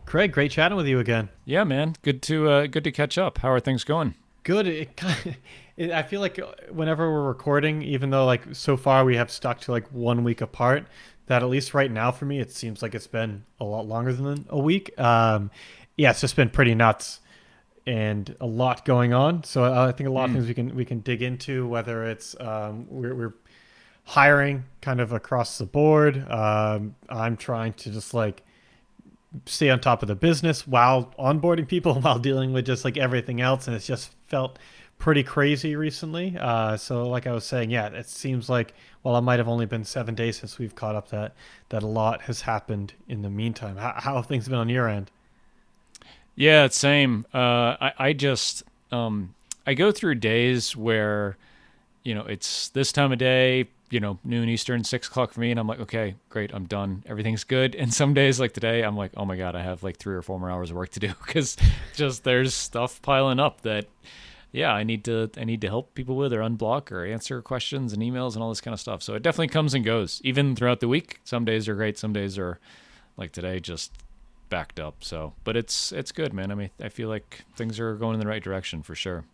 Craig, great chatting with you again. Yeah, man. Good to catch up. How are things going? Good. I feel like whenever we're recording, even though like so far we have stuck to like 1 week apart, that at least right now for me, it seems like it's been a lot longer than a week. Yeah, it's just been pretty nuts and a lot going on. So I think a lot of Mm. things we can dig into, whether it's we're hiring kind of across the board. I'm trying to just like stay on top of the business while onboarding people while dealing with just like everything else, and it's just felt pretty crazy recently. So like I was saying, yeah, it seems like while it might have only been 7 days since we've caught up, that a lot has happened in the meantime. How have things been on your end? Yeah, it's same. I just I go through days where it's this time of day, noon Eastern, 6 o'clock for me, and I'm like, okay, great, I'm done, everything's good. And some days like today, I'm like, oh my god, I have like 3 or 4 more hours of work to do because just there's stuff piling up that yeah, I need to help people with or unblock or answer questions and emails and all this kind of stuff. So it definitely comes and goes, even throughout the week. Some days are great, some days are like today, just backed up. So, but it's good, man. I mean, I feel like things are going in the right direction for sure.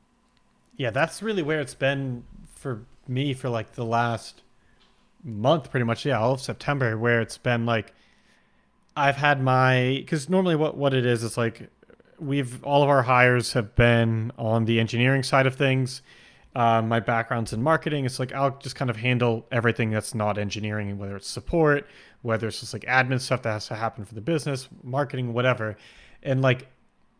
Yeah, that's really where it's been for me for like the last month, pretty much. Yeah, all of September, where it's been like I've had my because normally what it is like we've all of our hires have been on the engineering side of things. My background's in marketing. It's like I'll just kind of handle everything that's not engineering, whether it's support, whether it's just like admin stuff that has to happen for the business, marketing, whatever. And like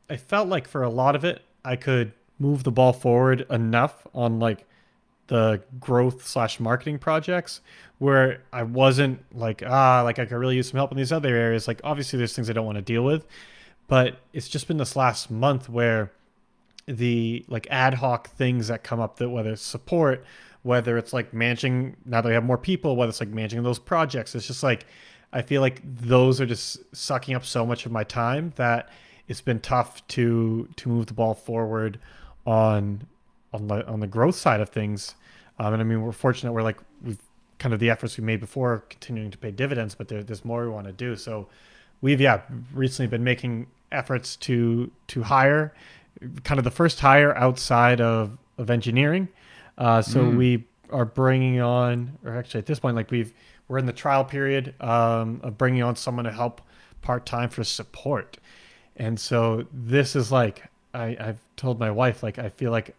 I felt like for a lot of it, I could move the ball forward enough on like the growth slash marketing projects where I wasn't like I could really use some help in these other areas. Like obviously there's things I don't want to deal with, but it's just been this last month where the like ad hoc things that come up, that whether it's support, whether it's like managing, now that we have more people, whether it's like managing those projects, it's just like I feel like those are just sucking up so much of my time that it's been tough to move the ball forward on on the growth side of things. And I mean, we're fortunate. We're like we've kind of the efforts we made before continuing to pay dividends, but there's more we want to do. So we've recently been making efforts to hire kind of the first hire outside of engineering. So Mm. we are bringing on, or actually at this point, like we're in the trial period of bringing on someone to help part time for support. And so this is like I've told my wife, like I feel like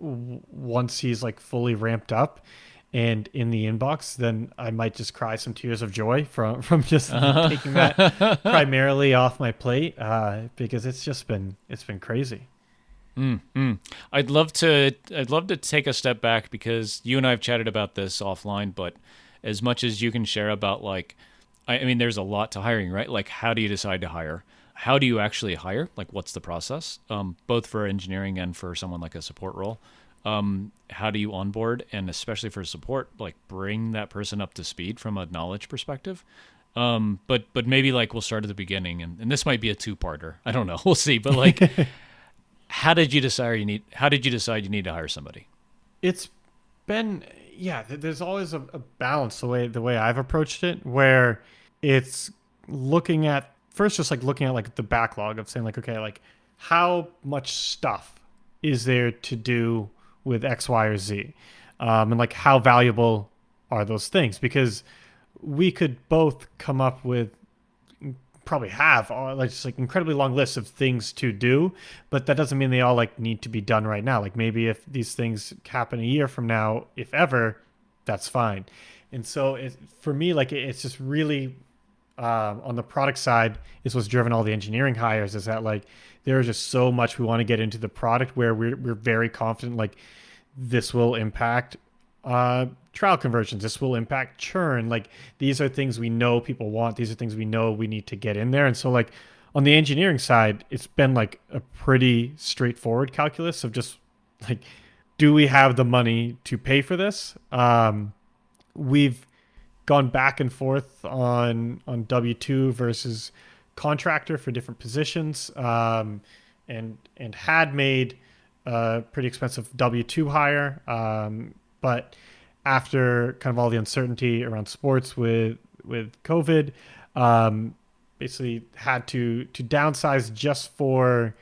once he's like fully ramped up and in the inbox, then I might just cry some tears of joy from just taking that Uh-huh. primarily off my plate, because it's been crazy. Mm, mm. I'd love to take a step back because you and I have chatted about this offline, but as much as you can share about like I mean there's a lot to hiring, right? Like how do you decide to hire? How do you actually hire? Like what's the process? Both for engineering and for someone like a support role. How do you onboard and especially for support, like bring that person up to speed from a knowledge perspective? But maybe like we'll start at the beginning and this might be a two-parter. I don't know. We'll see. But like how did you decide you need to hire somebody? It's been, yeah, there's always a balance the way I've approached it, where it's looking at first just like looking at like the backlog of saying like, okay, like how much stuff is there to do with X, Y, or Z, and like how valuable are those things, because we could both come up with, probably have like just like incredibly long lists of things to do, but that doesn't mean they all like need to be done right now. Like maybe if these things happen a year from now, if ever, that's fine. And so for me, like it's just really on the product side is what's driven all the engineering hires, is that like there's just so much we want to get into the product where we're very confident like this will impact trial conversions, this will impact churn. Like these are things we know people want, these are things we know we need to get in there. And so like on the engineering side, it's been like a pretty straightforward calculus of just like, do we have the money to pay for this? We've gone back and forth on W-2 versus contractor for different positions, and had made a pretty expensive W-2 hire, but after kind of all the uncertainty around sports with COVID, um, basically had to downsize just for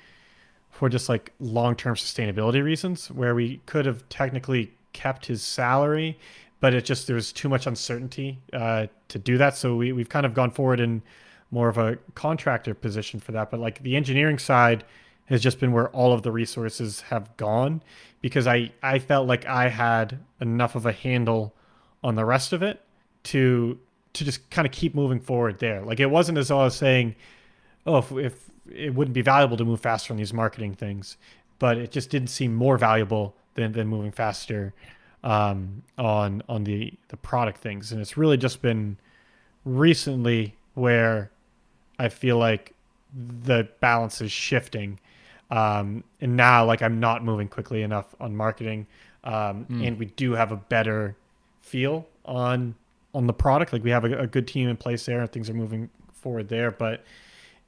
just like long-term sustainability reasons, where we could have technically kept his salary, but it just there was too much uncertainty to do that. So we've kind of gone forward in more of a contractor position for that. But like the engineering side has just been where all of the resources have gone, because I felt like I had enough of a handle on the rest of it to just kind of keep moving forward there. Like it wasn't as though I was saying, oh, if it wouldn't be valuable to move faster on these marketing things, but it just didn't seem more valuable than moving faster on the product things. And it's really just been recently where I feel like the balance is shifting. And now, like, I'm not moving quickly enough on marketing, Mm. and we do have a better feel on the product. Like, we have a good team in place there, and things are moving forward there. But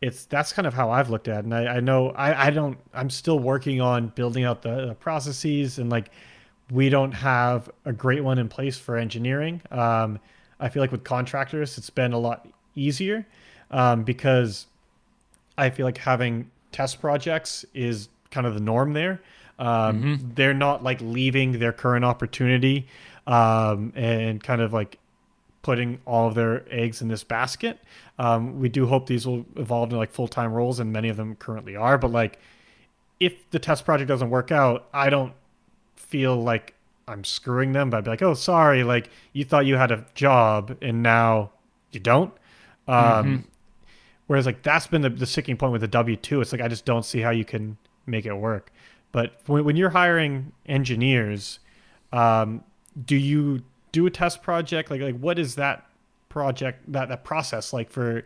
it's that's kind of how I've looked at it. And I know I don't. I'm still working on building out the processes, and like we don't have a great one in place for engineering. I feel like with contractors, it's been a lot easier because I feel like having test projects is kind of the norm there. Hmm. They're not like leaving their current opportunity and kind of like putting all of their eggs in this basket. We do hope these will evolve into like full time roles, and many of them currently are. But like, if the test project doesn't work out, I don't feel like I'm screwing them. But I'd be like, oh, sorry, like you thought you had a job and now you don't. Hmm. Um, Whereas like that's been the sticking point with the W-2. It's like I just don't see how you can make it work. But when you're hiring engineers, um, do you do a test project? Like what is that project that process like for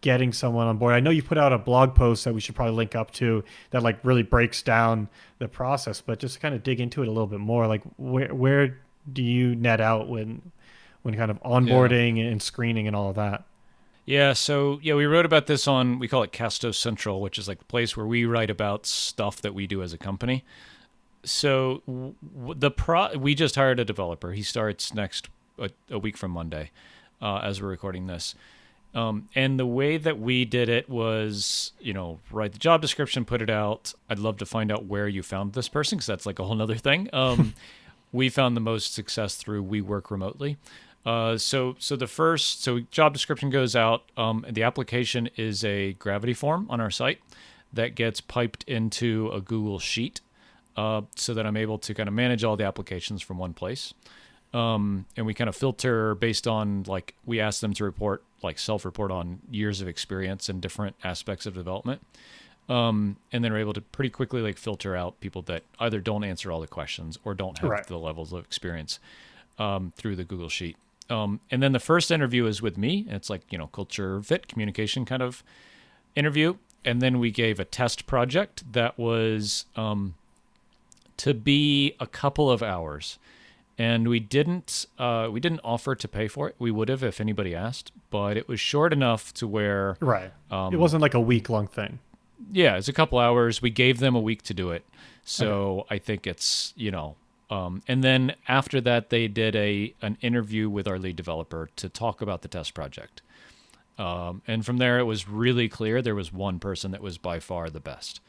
getting someone on board? I know you put out a blog post that we should probably link up to that like really breaks down the process, but just to kind of dig into it a little bit more. Like where do you net out when kind of Yeah. onboarding and screening and all of that? Yeah, so yeah, we wrote about this on we call it Casto Central, which is like the place where we write about stuff that we do as a company. So we just hired a developer. He starts next a week from Monday, as we're recording this. And the way that we did it was, write the job description, put it out. I'd love to find out where you found this person because that's like a whole nother thing. We found the most success through we work remotely. So job description goes out. The application is a Gravity form on our site that gets piped into a Google Sheet, so that I'm able to kind of manage all the applications from one place. And we kind of filter based on like we ask them to report like self-report on years of experience and different aspects of development. And then we're able to pretty quickly like filter out people that either don't answer all the questions or don't have Right. the levels of experience through the Google Sheet. And then the first interview is with me. It's like, culture fit, communication kind of interview. And then we gave a test project that was to be a couple of hours. And we didn't offer to pay for it. We would have if anybody asked, but it was short enough to where Right. It um, wasn't like a week long thing. yeah, it's a couple hours. We gave them a week to do it. Okay. So I think it's, and then after that, they did an interview with our lead developer to talk about the test project. And from there, it was really clear there was one person that was by far the best.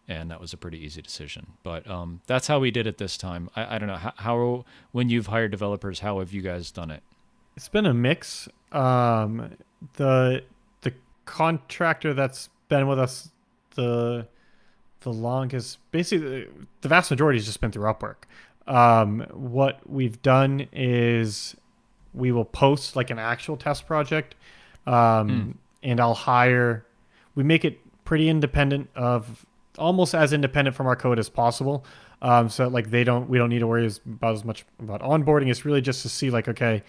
And that was a pretty easy decision. But that's how we did it this time. I don't know how, when you've hired developers, how have you guys done it? It's been a mix. The contractor that's been with us the the longest, basically, the vast majority has just been through Upwork. What we've done is we will post like an actual test project, Mm, and I'll hire. We make it pretty independent of, almost as independent from our code as possible. So like we don't need to worry about as much about onboarding. It's really just to see like, okay,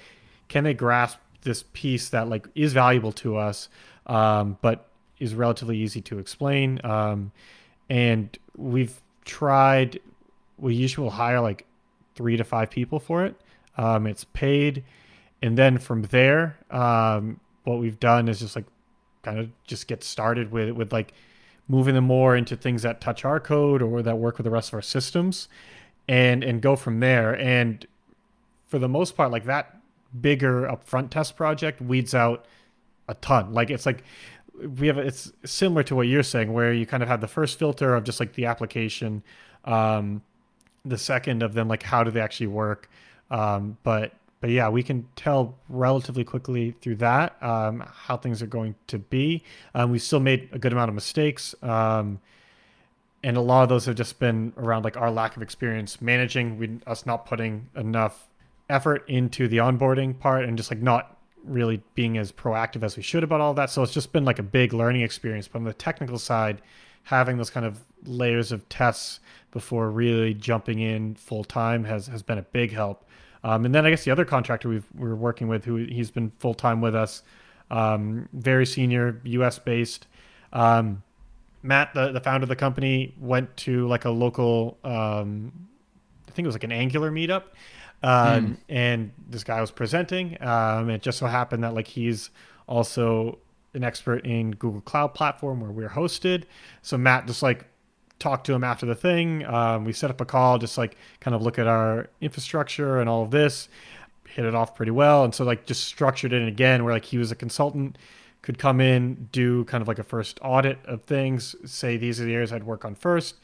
can they grasp this piece that like is valuable to us, but is relatively easy to explain. And we've tried. We usually will hire like 3 to 5 people for it. It's paid, and then from there, what we've done is just like kind of just get started with like moving them more into things that touch our code or that work with the rest of our systems, and go from there. And for the most part, like that bigger upfront test project weeds out a ton. Like it's like it's similar to what you're saying, where you kind of have the first filter of just like the application, um, the second of them like how do they actually work, but yeah, we can tell relatively quickly through that how things are going to be. We still made a good amount of mistakes. And a lot of those have just been around like our lack of experience managing, us not putting enough effort into the onboarding part and just like not really being as proactive as we should about all of that. So it's just been like a big learning experience. But on the technical side, having those kind of layers of tests before really jumping in full time has been a big help. And then I guess the other contractor we're working with, who he's been full time with us, very senior, U.S. based. Matt, the founder of the company, went to like a local, I think it was like an Angular meetup, Mm. and this guy was presenting. It just so happened that like he's also an expert in Google Cloud Platform where we're hosted. So Matt just like talked to him after the thing. We set up a call, just like kind of look at our infrastructure and all of this, hit it off pretty well. And so like just structured it again where like he was a consultant, could come in, do kind of like a first audit of things, say these are the areas I'd work on first.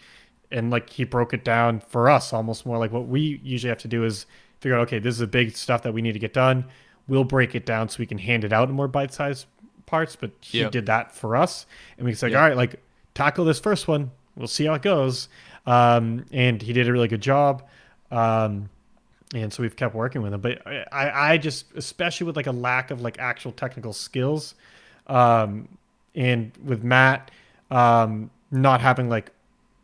And like he broke it down for us almost more like what we usually have to do is figure out, okay, this is the big stuff that we need to get done. We'll break it down so we can hand it out in more bite-sized parts. But he Yep. did that for us. And we can say, all Yep. right, like tackle this first one. We'll see how it goes. And he did a really good job. Um, and so we've kept working with him. But I just, especially with like a lack of like actual technical skills, um, and with Matt, not having like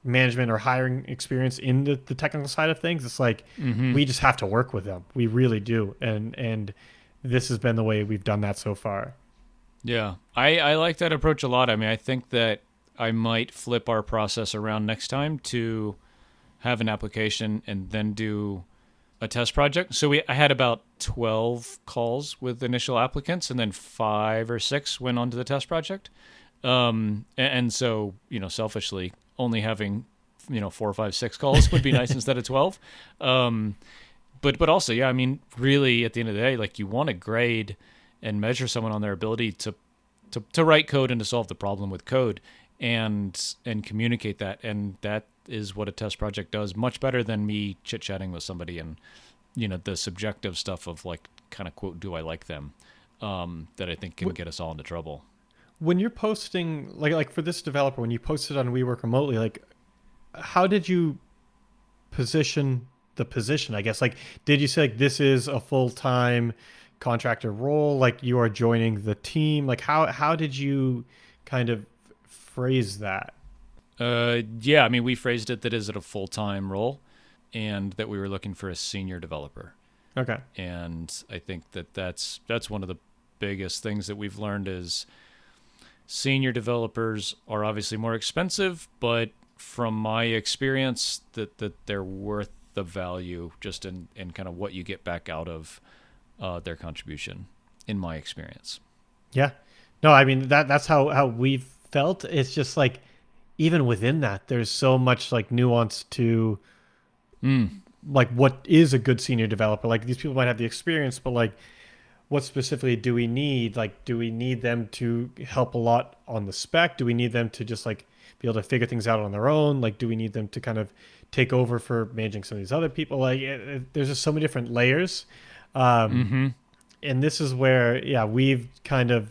management or hiring experience in the technical side of things, it's like Mm-hmm. we just have to work with them. We really do, and this has been the way we've done that so far. Yeah, I like that approach a lot. I mean, I think that I might flip our process around next time to have an application and then do a test project. So I had about 12 calls with initial applicants, and then 5 or 6 went on to the test project. And so, selfishly, only having 4 or 5, 6 calls would be nice instead of 12. Um, but also, yeah, I mean, really, at the end of the day, like you want to grade and measure someone on their ability to write code and to solve the problem with code and communicate that, and that is what a test project does much better than me chit chatting with somebody and the subjective stuff of like kind of quote do I like them, that I think can get us all into trouble. When you're posting, like for this developer, when you posted on WeWork remotely, like how did you position the position? I guess like did you say like this is a full time contractor role? Like you are joining the team? Like how did you kind of phrase that? Yeah, I mean, we phrased it that is it a full-time role and that we were looking for a senior developer. Okay. And I think that that's one of the biggest things that we've learned is senior developers are obviously more expensive, but from my experience that they're worth the value just in kind of what you get back out of their contribution in my experience. Yeah. No, I mean that's how we've felt. It's just like even within that, there's so much like nuance to Mm. like what is a good senior developer. Like these people might have the experience, but like what specifically do we need? Like do we need them to help a lot on the spec? Do we need them to just like be able to figure things out on their own? Like do we need them to kind of take over for managing some of these other people? Like there's just so many different layers. Um, Mm-hmm. and this is where yeah we've kind of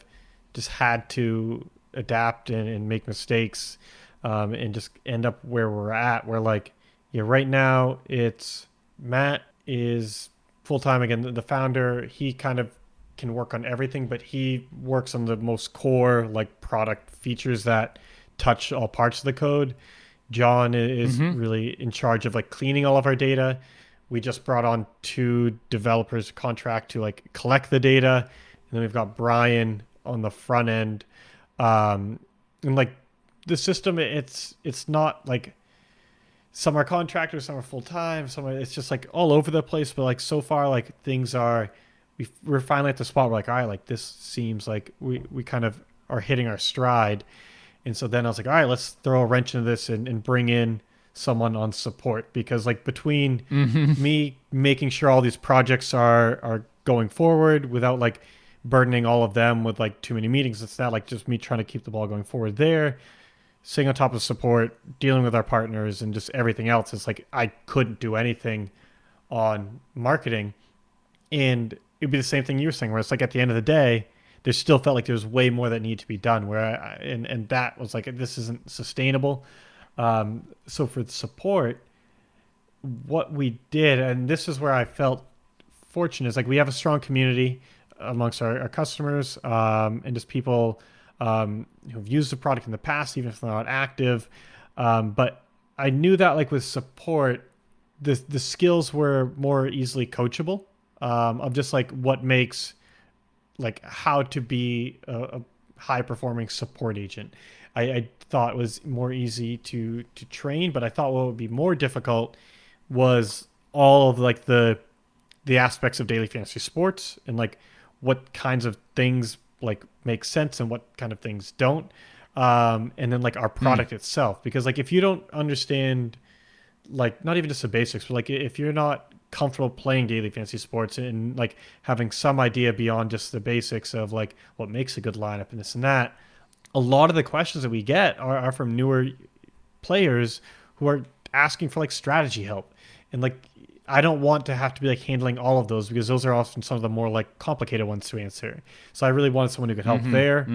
just had to adapt and make mistakes, and just end up where we're at where like yeah right now it's Matt is full-time again, the founder. He kind of can work on everything, but he works on the most core like product features that touch all parts of the code. John is Mm-hmm. really in charge of like cleaning all of our data. We just brought on 2 developers contract to like collect the data, and then we've got Brian on the front end. And like the system, it's not like some are contractors, some are full time, some are, it's just like all over the place. But like so far, like things are, we're finally at the spot where like, all right, like this seems like we kind of are hitting our stride. And so then I was like, all right, let's throw a wrench into this and bring in someone on support, because like between Mm-hmm. me making sure all these projects are going forward without like burdening all of them with like too many meetings. It's not like just me trying to keep the ball going forward there, staying on top of support, dealing with our partners, and just everything else. It's like I couldn't do anything on marketing. And it'd be the same thing you were saying, where it's like at the end of the day, there still felt like there was way more that needed to be done. And that was like, this isn't sustainable. So for the support, what we did, and this is where I felt fortunate, is like we have a strong community amongst our customers, and just people who've used the product in the past, even if they're not active. But I knew that like with support, the skills were more easily coachable, of just like what makes like how to be a high performing support agent. I thought it was more easy to train, but I thought what would be more difficult was all of like the aspects of daily fantasy sports and like what kinds of things like make sense and what kind of things don't. And then like our product itself, because like if you don't understand like not even just the basics, but like if you're not comfortable playing daily fantasy sports and like having some idea beyond just the basics of like what makes a good lineup and this and that, a lot of the questions that we get are from newer players who are asking for like strategy help. And like I don't want to have to be like handling all of those because those are often some of the more like complicated ones to answer. So I really wanted someone who could help there,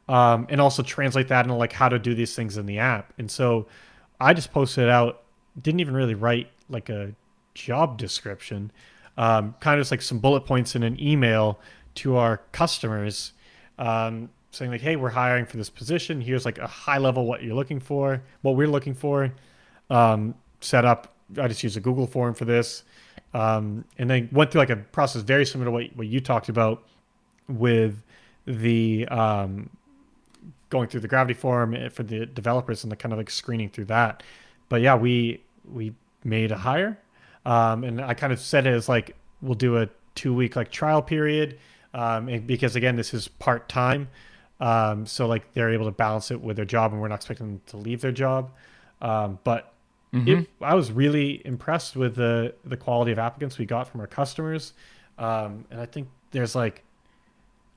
and also translate that into like how to do these things in the app. And so I just posted it out, didn't even really write like a job description, kind of just like some bullet points in an email to our customers, saying like, hey, we're hiring for this position. Here's like a high level what you're looking for, what we're looking for. Set up. I just used a Google form for this, and then went through like a process very similar to what you talked about with the going through the Gravity form for the developers and the kind of like screening through that. But yeah, we made a hire, and I kind of said it as like we'll do a 2 week like trial period, and because again this is part time, so like they're able to balance it with their job, and we're not expecting them to leave their job, but. I was really impressed with the quality of applicants we got from our customers, and I think there's like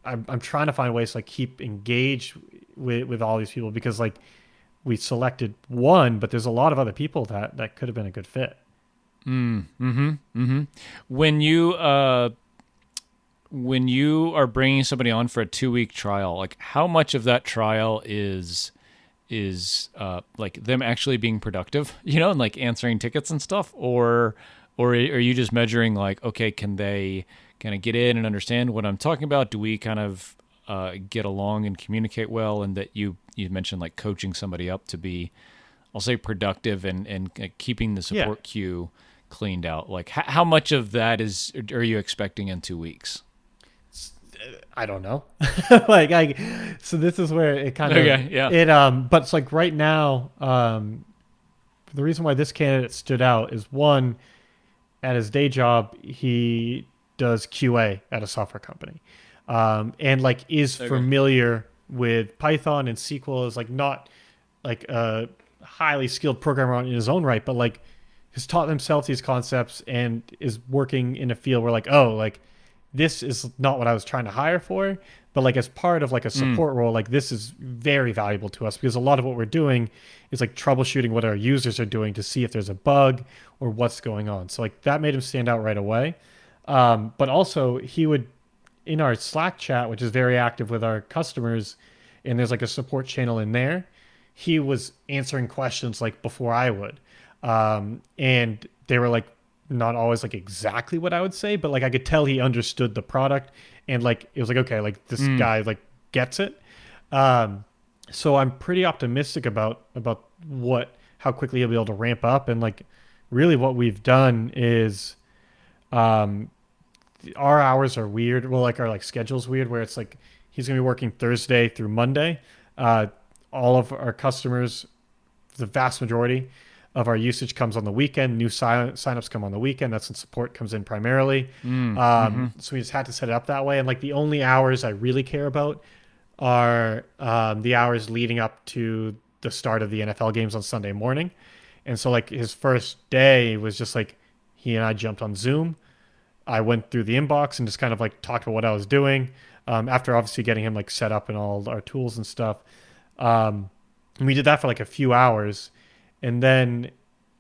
I'm trying to find ways to like keep engaged with all these people because like we selected one, but there's a lot of other people that could have been a good fit. When you are bringing somebody on for a 2 week trial, like how much of that trial is like them actually being productive, and like answering tickets and stuff, or are you just measuring like, okay, can they kind of get in and understand what I'm talking about? Do we kind of get along and communicate well? And that you mentioned like coaching somebody up to be, I'll say, productive and keeping the support queue cleaned out. Like how much of that are you expecting in 2 weeks? I don't know. So this is where it kind of, but it's like right now, the reason why this candidate stood out is one, at his day job, he does QA at a software company, and like is familiar with Python and SQL, is like not like a highly skilled programmer in his own right, but like has taught himself these concepts and is working in a field where like, oh, like this is not what I was trying to hire for, but like as part of like a support role, like this is very valuable to us because a lot of what we're doing is like troubleshooting what our users are doing to see if there's a bug or what's going on. So like that made him stand out right away. But also he would, in our Slack chat, which is very active with our customers, and there's like a support channel in there, he was answering questions like before I would. And they were like, not always like exactly what I would say, but like I could tell he understood the product and like it was like, okay, like this guy like gets it. So I'm pretty optimistic about how quickly he'll be able to ramp up. And like really what we've done is our hours are weird. Well, like our like schedule's weird where it's like he's gonna be working Thursday through Monday. All of our customers, the vast majority of our usage comes on the weekend. New signups come on the weekend. That's when support comes in primarily. So we just had to set it up that way. And like the only hours I really care about are the hours leading up to the start of the NFL games on Sunday morning. And so like his first day was just like he and I jumped on Zoom. I went through the inbox and just kind of like talked about what I was doing. after obviously getting him like set up and all our tools and stuff. And we did that for like a few hours, and then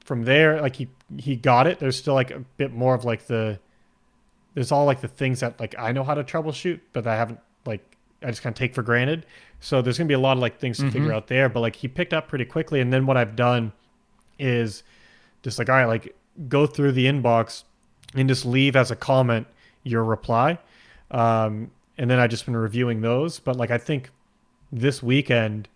from there, like he got it. There's still like a bit more of like there's all like the things that like I know how to troubleshoot, but I haven't like I just kind of take for granted. So there's gonna be a lot of like things to Mm-hmm. figure out there. But like he picked up pretty quickly, and then what I've done is just like all right, like go through the inbox and just leave as a comment your reply. And then I just been reviewing those. But like I think this weekend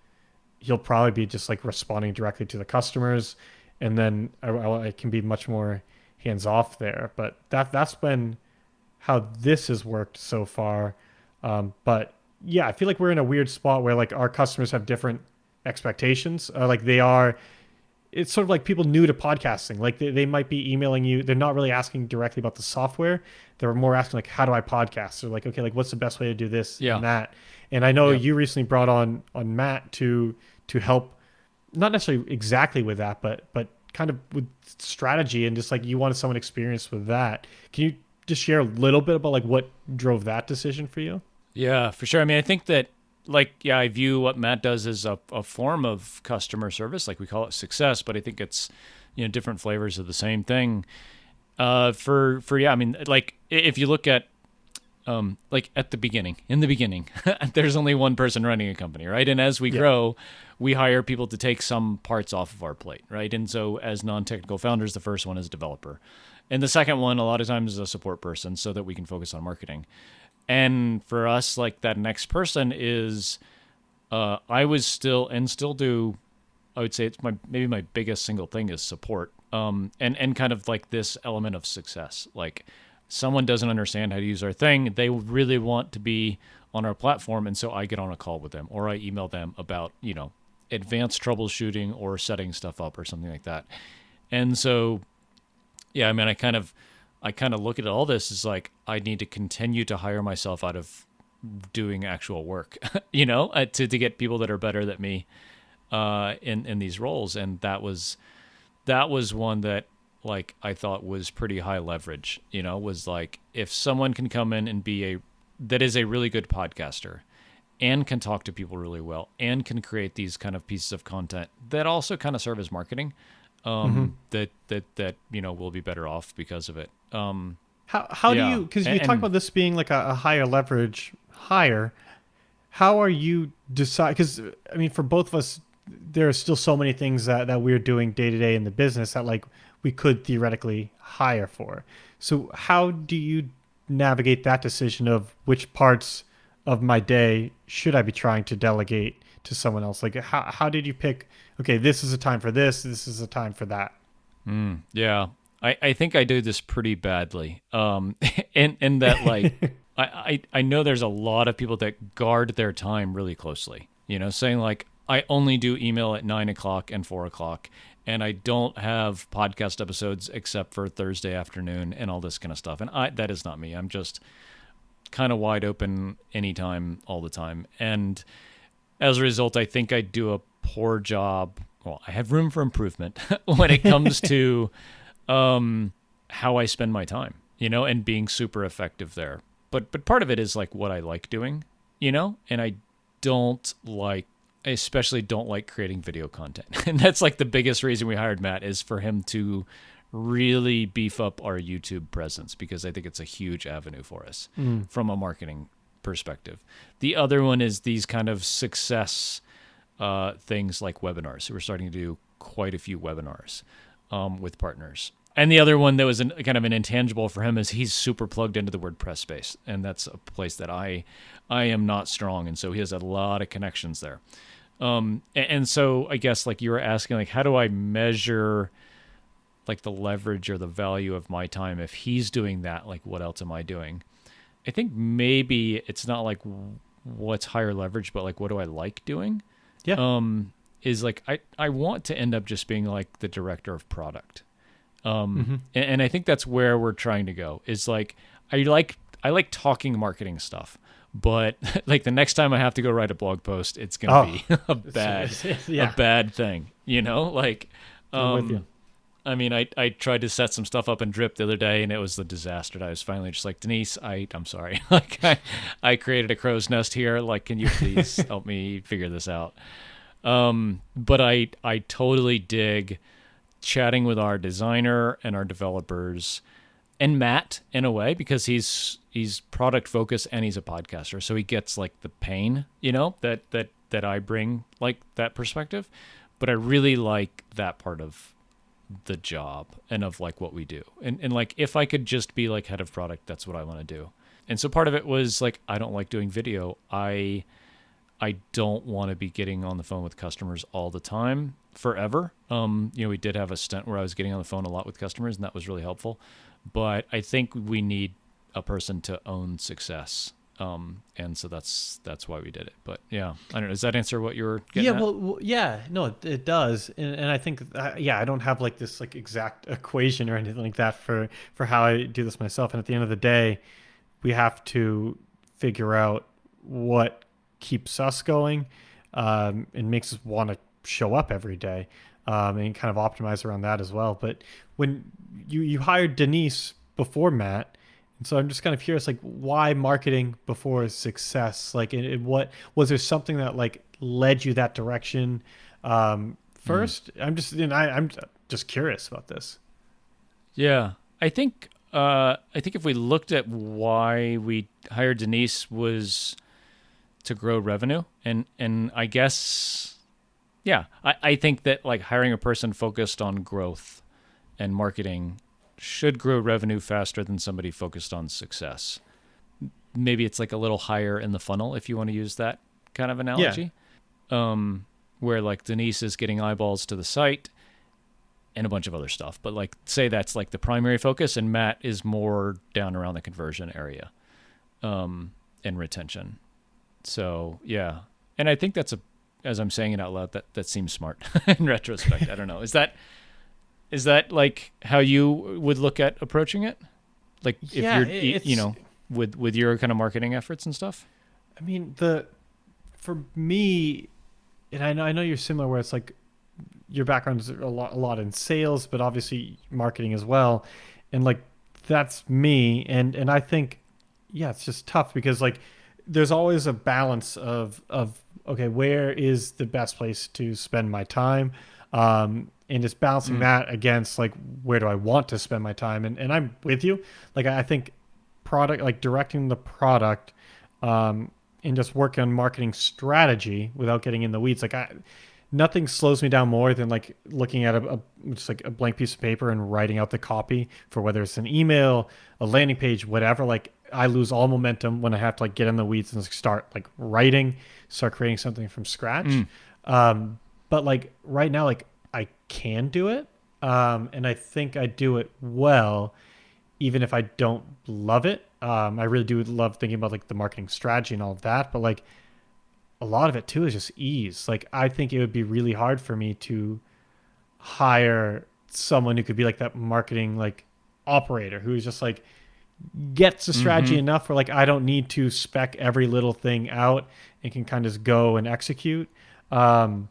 he'll probably be just like responding directly to the customers, and then I can be much more hands off there. But that's been how this has worked so far. But yeah, I feel like we're in a weird spot where like our customers have different expectations. Like they are, it's sort of like people new to podcasting. Like they might be emailing you. They're not really asking directly about the software. They're more asking like, how do I podcast? They're like, okay, like what's the best way to do this Yeah. and that? And I know Yeah. you recently brought on Matt to help, not necessarily exactly with that, but kind of with strategy and just like you wanted someone experienced with that. Can you just share a little bit about like what drove that decision for you? Yeah, for sure. I mean, I think that, like, yeah, I view what Matt does as a form of customer service, like we call it success, but I think it's, different flavors of the same thing. Yeah, I mean, like, if you look at, like at the beginning, in the beginning, there's only one person running a company, right? And as we Yeah. grow, we hire people to take some parts off of our plate, right? And so as non-technical founders, the first one is developer. And the second one, a lot of times, is a support person so that we can focus on marketing. And for us, like that next person is, I was still and still do. I would say it's maybe my biggest single thing is support. And kind of like this element of success. Like someone doesn't understand how to use our thing, they really want to be on our platform, and so I get on a call with them or I email them about advanced troubleshooting or setting stuff up or something like that. And so yeah, I mean, I kind of look at all this as like I need to continue to hire myself out of doing actual work, to get people that are better than me in these roles, and that was one that like I thought was pretty high leverage. Was like if someone can come in and that is a really good podcaster and can talk to people really well and can create these kind of pieces of content that also kind of serve as marketing, Mm-hmm. that will be better off because of it. How do Yeah, you, because you talk and about this being like a higher leverage hire, how are you decide? Because I mean, for both of us, there are still so many things that we're doing day to day in the business that like we could theoretically hire for. So how do you navigate that decision of which parts of my day should I be trying to delegate to someone else? Like how did you pick? Okay, this is a time for this. This is a time for that. yeah, I think I do this pretty badly. In that like I know there's a lot of people that guard their time really closely. Saying like I only do email at 9 o'clock and 4 o'clock, and I don't have podcast episodes except for Thursday afternoon and all this kind of stuff. And that is not me. I'm just kind of wide open anytime, all the time. And as a result, I think I do a poor job. Well, I have room for improvement when it comes to how I spend my time, and being super effective there. But part of it is like what I like doing, and don't like, I especially don't like creating video content. And that's like the biggest reason we hired Matt, is for him to really beef up our YouTube presence, because I think it's a huge avenue for us from a marketing perspective. The other one is these kind of success things like webinars. So we're starting to do quite a few webinars with partners. And the other one that was kind of an intangible for him is he's super plugged into the WordPress space, and that's a place that I am not strong, and so he has a lot of connections there. And so I guess like you were asking, like how do I measure like the leverage or the value of my time if he's doing that? Like what else am I doing? I think maybe it's not like what's higher leverage, but like what do I like doing? Yeah. Is like I want to end up just being like the director of product. Mm-hmm. And I think that's where we're trying to go. Is like I like talking marketing stuff, but like the next time I have to go write a blog post, it's gonna be a Yeah. bad thing. Like I'm with you. I mean, I tried to set some stuff up in Drip the other day, and it was a disaster. I was finally just like, Denise, I'm sorry. Like, I created a crow's nest here. Like, can you please help me figure this out? But I totally dig chatting with our designer and our developers and Matt in a way, because he's product focused and he's a podcaster, so he gets like the pain, that I bring, like that perspective. But I really like that part of the job and of like what we do. And like if I could just be like head of product, that's what I want to do. And so part of it was like I don't like doing video. I don't want to be getting on the phone with customers all the time forever. We did have a stint where I was getting on the phone a lot with customers, and that was really helpful. But I think we need a person to own success. And so that's why we did it. But yeah, I don't know. Does that answer what you were getting Yeah, at? well, yeah, no, it does, and I think, yeah, I don't have like this like exact equation or anything like that for how I do this myself. And at the end of the day, we have to figure out what keeps us going, and makes us want to show up every day, and kind of optimize around that as well. But when you hired Denise before Matt, and so I'm just kind of curious, like, why marketing before success? Like, what was there something that like led you that direction, Mm. first? I'm just curious about this. Yeah, I think if we looked at why we hired Denise was to grow revenue, and I guess yeah, I think that like hiring a person focused on growth and marketing should grow revenue faster than somebody focused on success. Maybe it's like a little higher in the funnel if you want to use that kind of Yeah, analogy. Where like Denise is getting eyeballs to the site and a bunch of other stuff. But like say that's like the primary focus, and Matt is more down around the conversion area, and retention. So yeah. And I think that's as I'm saying it out loud, that seems smart in retrospect. I don't know. Is that like how you would look at approaching it? Like if yeah, you're, it's. with your kind of marketing efforts and stuff? I mean, the for me, and I know you're similar, where it's like your background is a lot in sales, but obviously marketing as well, and like that's me, and I think, yeah, it's just tough because like there's always a balance of okay, where is the best place to spend my time, and just balancing Mm. that against like where do I want to spend my time, and I'm with you, like I think product, like directing the product, and just working on marketing strategy without getting in the weeds, like I nothing slows me down more than like looking at just like a blank piece of paper and writing out the copy for whether it's an email, a landing page, whatever. Like I lose all momentum when I have to like get in the weeds and start like writing, start creating something from scratch. Mm. But like right now, like I can do it, and I think I do it well, even if I don't love it. I really do love thinking about like the marketing strategy and all of that, but like a lot of it too is just ease. Like I think it would be really hard for me to hire someone who could be like that marketing like operator who is just like gets the strategy Mm-hmm. enough where like I don't need to spec every little thing out and can kind of just go and execute. Um,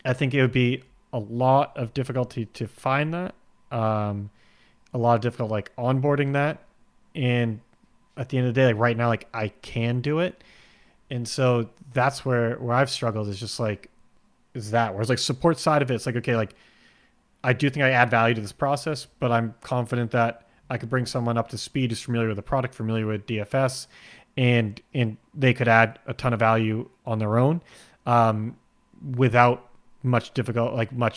I think it would be a lot of difficulty to find that. Um, a lot of difficult like onboarding that, and at the end of the day, like right now, like I can do it, and so that's where I've struggled is just like is that whereas like support side of it, it's like okay, like I do think I add value to this process, but I'm confident that I could bring someone up to speed who's familiar with the product, familiar with DFS, and they could add a ton of value on their own, without much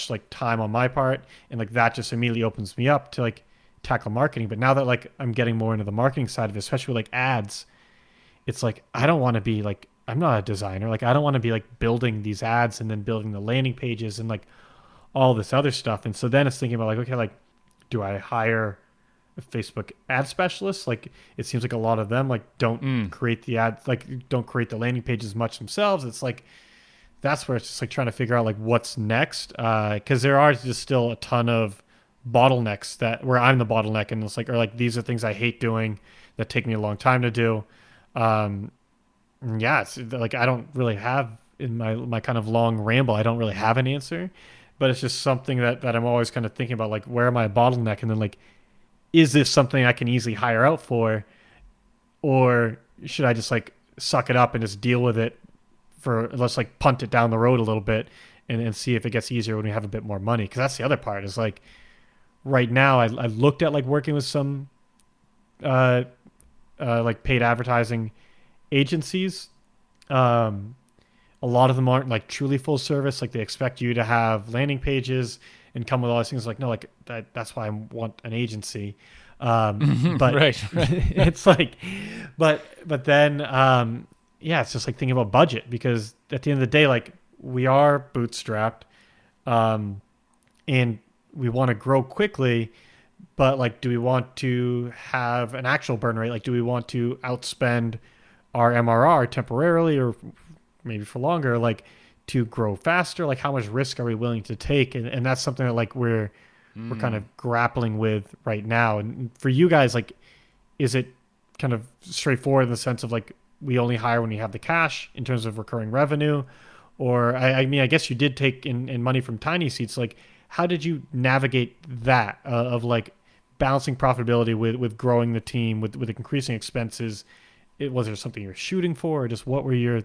like time on my part, and like that just immediately opens me up to like tackle marketing. But now that like I'm getting more into the marketing side of it, especially with like ads, it's like I don't want to be like I'm not a designer. Like I don't want to be like building these ads and then building the landing pages and like all this other stuff. And so then it's thinking about like, okay, like do I hire a Facebook ad specialist? Like it seems like a lot of them like don't Mm. create the ad, like don't create the landing pages much themselves. It's like that's where it's just like trying to figure out like what's next, because there are just still a ton of bottlenecks that where I'm the bottleneck, and it's like or like these are things I hate doing that take me a long time to do. Um, yeah, it's like I don't really have in my kind of long ramble. I don't really have an answer. but it's just something that I'm always kind of thinking about, like, where am I a bottleneck? And then, like, is this something I can easily hire out for? Or should I just, like, suck it up and just deal with it for, let's, like, punt it down the road a little bit and see if it gets easier when we have a bit more money? Because that's the other part is, like, right now I looked at, like, working with some, uh, like, paid advertising agencies. Um, a lot of them aren't, like, truly full service. Like, they expect you to have landing pages and come with all these things. Like, no, like, that's why I want an agency. But Right, right. it's like, but then, yeah, it's just like thinking about budget, because at the end of the day, like, we are bootstrapped, um, and we want to grow quickly, but, like, do we want to have an actual burn rate? Like, do we want to outspend our MRR temporarily, or maybe for longer, like, to grow faster? Like, how much risk are we willing to take? And that's something that, like, we're kind of grappling with right now. And for you guys, like, is it kind of straightforward in the sense of, like, we only hire when you have the cash in terms of recurring revenue? Or I mean, I guess you did take in money from Tiny Seats. Like, how did you navigate that, of, like, balancing profitability with growing the team, with increasing expenses? Was there something you were shooting for, or just what were your,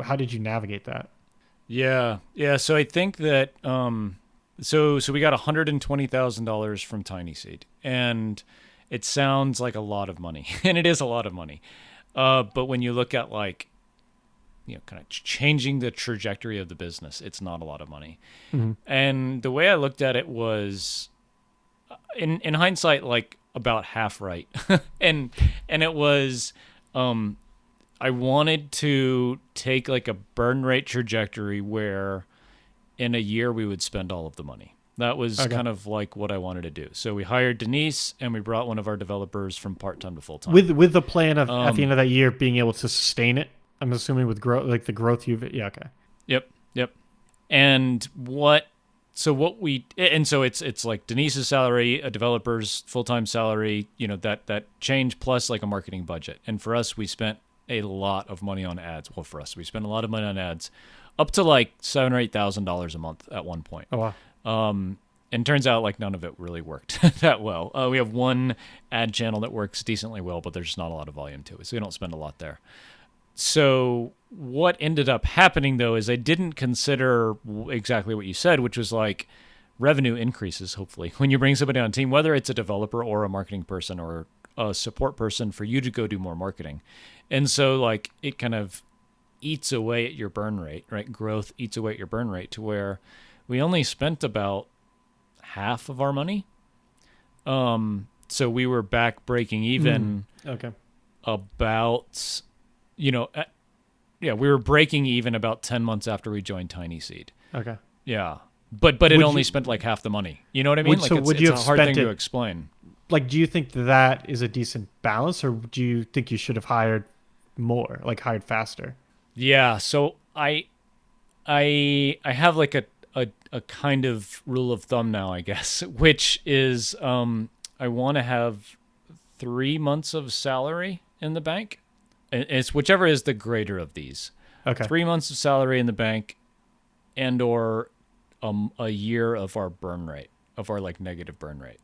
how did you navigate that? Yeah, yeah. So I think that so we got $120,000 from Tiny Seed, and it sounds like a lot of money, and it is a lot of money. But when you look at, like, kind of changing the trajectory of the business, it's not a lot of money. Mm-hmm. And the way I looked at it was, in hindsight, like, about half right, and it was, I wanted to take, like, a burn rate trajectory where in a year we would spend all of the money. That was Okay. kind of like what I wanted to do. So we hired Denise, and we brought one of our developers from part-time to full-time. With the plan of, at the end Um, of that year, being able to sustain it. I'm assuming with growth, like the growth you've, yeah, okay. yep, yep. And so it's like Denise's salary, a developer's full-time salary, that change plus, like, a marketing budget. And for us, we spent a lot of money on ads. Well, for us, we spent a lot of money on ads, up to like $7,000 or $8,000 a month at one point. Oh wow. And turns out, like, none of it really worked that well. We have one ad channel that works decently well, but there's just not a lot of volume to it, so we don't spend a lot there. So what ended up happening, though, is I didn't consider exactly what you said, which was, like, revenue increases, hopefully, when you bring somebody on a team, whether it's a developer or a marketing person or a support person, for you to go do more marketing. And so, like, it kind of eats away at your burn rate, right? Growth eats away at your burn rate, to where we only spent about half of our money. So we were back breaking even Okay. about, yeah, we were breaking even about 10 months after we joined Tiny Seed. Okay. Yeah. But it Would only you, spent like half the money. You know what I mean? Like, so would you it's have a hard spent thing it, to explain. like, do you think that is a decent balance, or do you think you should have hired more, like hired faster? Yeah. So I have, like, a kind of rule of thumb now, I guess, which is, I want to have 3 months of salary in the bank. It's whichever is the greater of these. Okay. 3 months of salary in the bank, and or a year of our burn rate, of our, like, negative burn rate.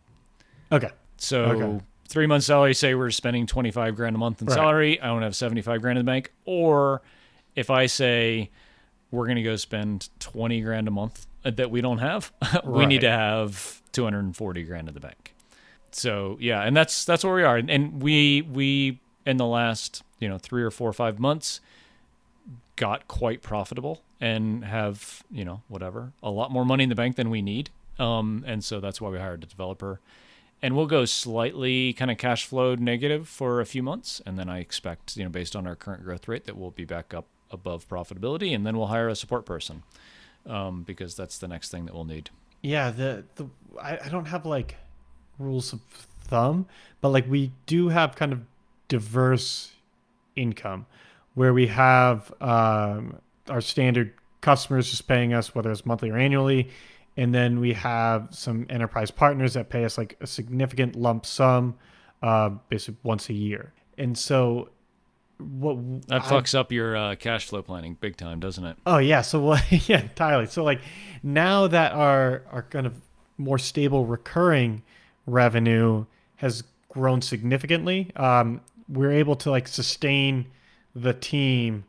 Okay. So Okay. 3 months salary, say we're spending 25 grand a month in Right. salary, I want to have 75 grand in the bank. Or if I say we're going to go spend 20 grand a month that we don't have, we need Right. to have 240 grand in the bank. So yeah, and that's where we are. And we in the last, 3 or 4 or 5 months, got quite profitable and have, whatever, a lot more money in the bank than we need. And so that's why we hired a developer. And we'll go slightly kind of cash flow negative for a few months. And then I expect, based on our current growth rate, that we'll be back up above profitability. And then we'll hire a support person, because that's the next thing that we'll need. Yeah. I don't have, like, rules of thumb, but, like, we do have kind of diverse income, where we have, our standard customers just paying us, whether it's monthly or annually. And then we have some enterprise partners that pay us, like, a significant lump sum, basically once a year. And so what That I fucks up your cash flow planning big time, doesn't it? Oh yeah, so what? Yeah, entirely. So like now that our kind of more stable recurring revenue has grown significantly, we're able to like sustain the team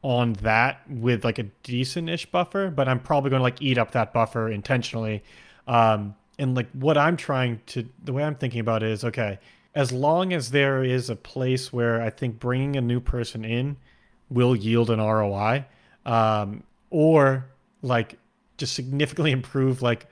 on that with like a decent-ish buffer. But I'm probably going to like eat up that buffer intentionally. And like what I'm trying to, the way I'm thinking about it is okay, as long as there is a place where I think bringing a new person in will yield an ROI, or like just significantly improve like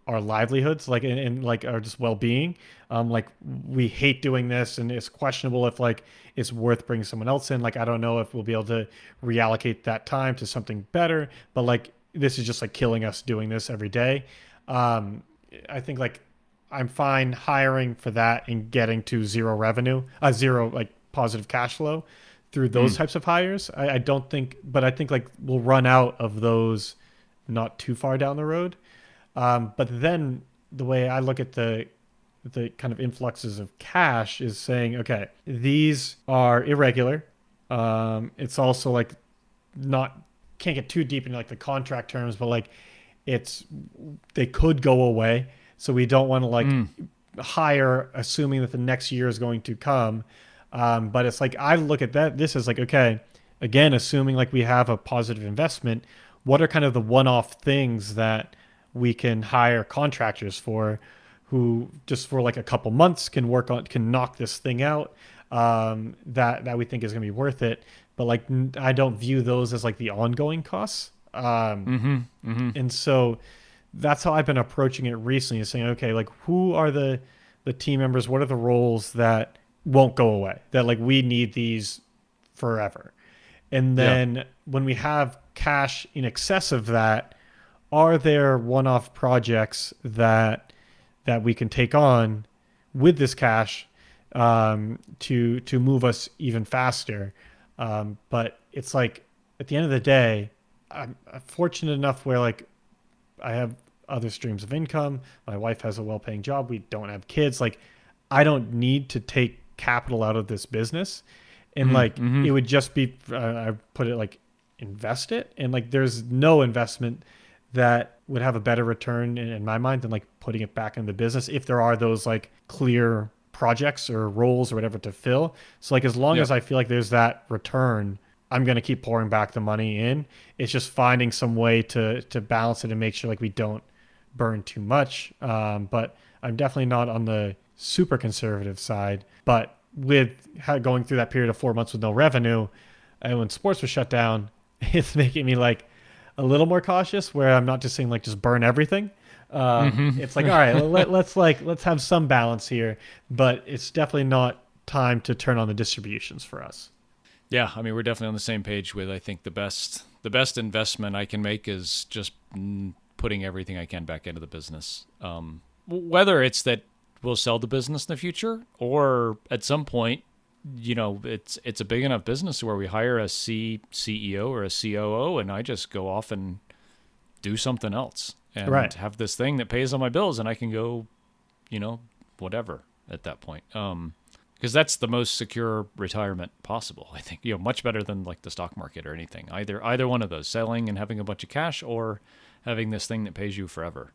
our livelihoods, like and like our just well-being. Like we hate doing this, and it's questionable if like it's worth bringing someone else in. Like I don't know if we'll be able to reallocate that time to something better, but like this is just like killing us doing this every day. Um, I think like I'm fine hiring for that and getting to zero revenue, zero like positive cash flow through those Mm. types of hires. I don't think, but I think like we'll run out of those not too far down the road. But then the way I look at the kind of influxes of cash is saying, okay, these are irregular. It's also like not can't get too deep into like the contract terms, but like it's they could go away. So we don't want to like Mm. hire assuming that the next year is going to come. But it's like I look at that. This is like okay, again, assuming like we have a positive investment. What are kind of the one-off things that we can hire contractors for, who just for like a couple months can knock this thing out, that we think is going to be worth it. But like I don't view those as like the ongoing costs. Mm-hmm. Mm-hmm. And so that's how I've been approaching it recently, is saying, okay, like who are the team members? What are the roles that won't go away? That like we need these forever. And Yeah. then when we have cash in excess of that, are there one-off projects that we can take on with this cash, to move us even faster? But it's like at the end of the day, I'm fortunate enough where like I have other streams of income. My wife has a well-paying job. We don't have kids. Like I don't need to take capital out of this business, and Mm. like Mm-hmm. it would just be I put it like invest it, and like there's no investment that would have a better return in my mind than like putting it back in the business if there are those like clear projects or roles or whatever to fill. So like as long Yeah. as I feel like there's that return, I'm going to keep pouring back the money in. It's just finding some way to balance it and make sure like we don't burn too much. But I'm definitely not on the super conservative side. But with going through that period of 4 months with no revenue, and when sports were shut down, it's making me like a little more cautious. Where I'm not just saying like just burn everything. It's like all right, let's have some balance here, but it's definitely not time to turn on the distributions for us. Yeah, I mean, we're definitely on the same page with I think the best investment I can make is just putting everything I can back into the business. Whether it's that we'll sell the business in the future or at some point, it's a big enough business where we hire a CEO or a COO and I just go off and do something else and Right. have this thing that pays all my bills and I can go, you know, whatever at that point. Because that's the most secure retirement possible. I think much better than like the stock market or anything. Either one of those, selling and having a bunch of cash, or having this thing that pays you forever.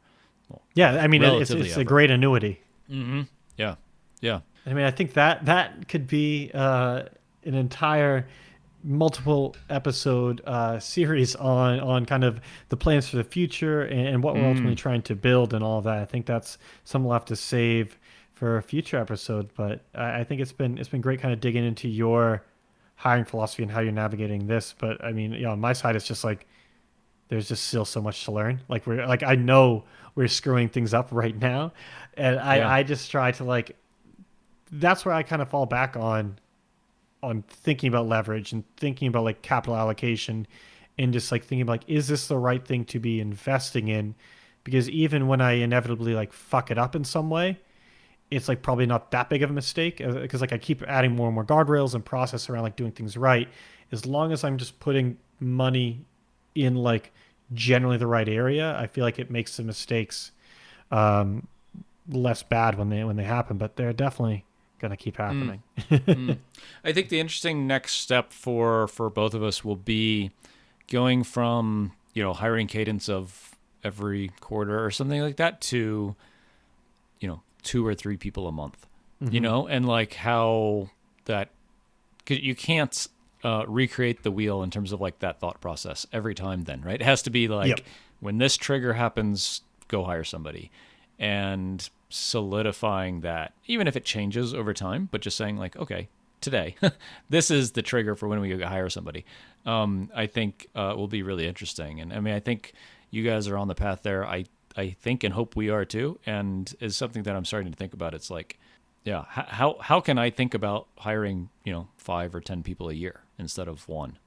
Well, Yeah, I mean relatively it's a ever. great annuity. Mm-hmm. Yeah, yeah, I mean I think that could be an entire multiple episode series on kind of the plans for the future and what we're ultimately mm, trying to build and all of that. I think that's something we'll have to save for a future episode. But I think it's been great kind of digging into your hiring philosophy and how you're navigating this. But I mean, on my side, it's just like there's just still so much to learn. Like we're like I know we're screwing things up right now, and yeah, I just try to like that's where I kind of fall back on thinking about leverage and thinking about like capital allocation, and just like thinking about like is this the right thing to be investing in? Because even when I inevitably like fuck it up in some way, it's like probably not that big of a mistake, because like I keep adding more and more guardrails and process around like doing things right. As long as I'm just putting money in like generally the right area, I feel like it makes the mistakes um, less bad when they happen. But they're definitely going to keep happening. I think the interesting next step for both of us will be going from, hiring cadence of every quarter or something like that to, 2 or 3 people a month, and like how that, 'cause you can't recreate the wheel in terms of like that thought process every time then, right? It has to be like, when this trigger happens, go hire somebody, and solidifying that, even if it changes over time, but just saying like, okay, today, this is the trigger for when we go hire somebody. I think will be really interesting. And I mean, I think you guys are on the path there. I think and hope we are too. And is something that I'm starting to think about. It's like, yeah, how can I think about hiring, 5 or 10 people a year instead of 1?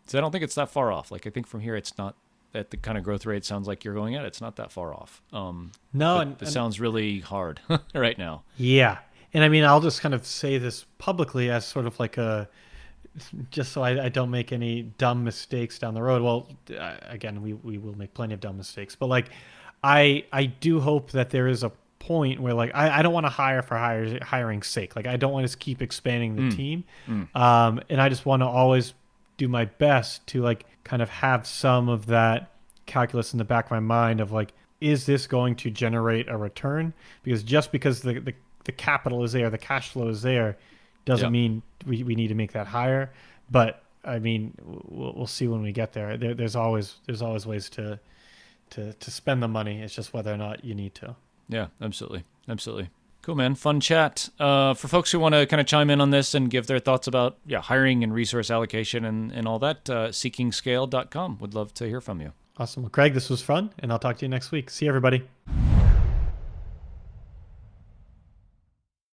So I don't think it's that far off. Like, I think from here, it's not at the kind of growth rate sounds like you're going at. It's not that far off. No, and it sounds really hard right now. Yeah. And I mean, I'll just kind of say this publicly as sort of like just so I don't make any dumb mistakes down the road. Well, again, we will make plenty of dumb mistakes, but like, I do hope that there is a point where like, I don't want to hire for hiring's sake. Like, I don't want to keep expanding the team. And I just want to always do my best to like kind of have some of that calculus in the back of my mind of like, is this going to generate a return? Because just because the capital is there, the cash flow is there, doesn't mean we need to make that higher. But I mean, we'll see when we get there. There's always ways to spend the money. It's just whether or not you need to. Yeah, absolutely. Cool, man. Fun chat. For folks who want to kind of chime in on this and give their thoughts about hiring and resource allocation and all that, seekingscale.com. Would love to hear from you. Awesome. Well, Craig, this was fun, and I'll talk to you next week. See you, everybody.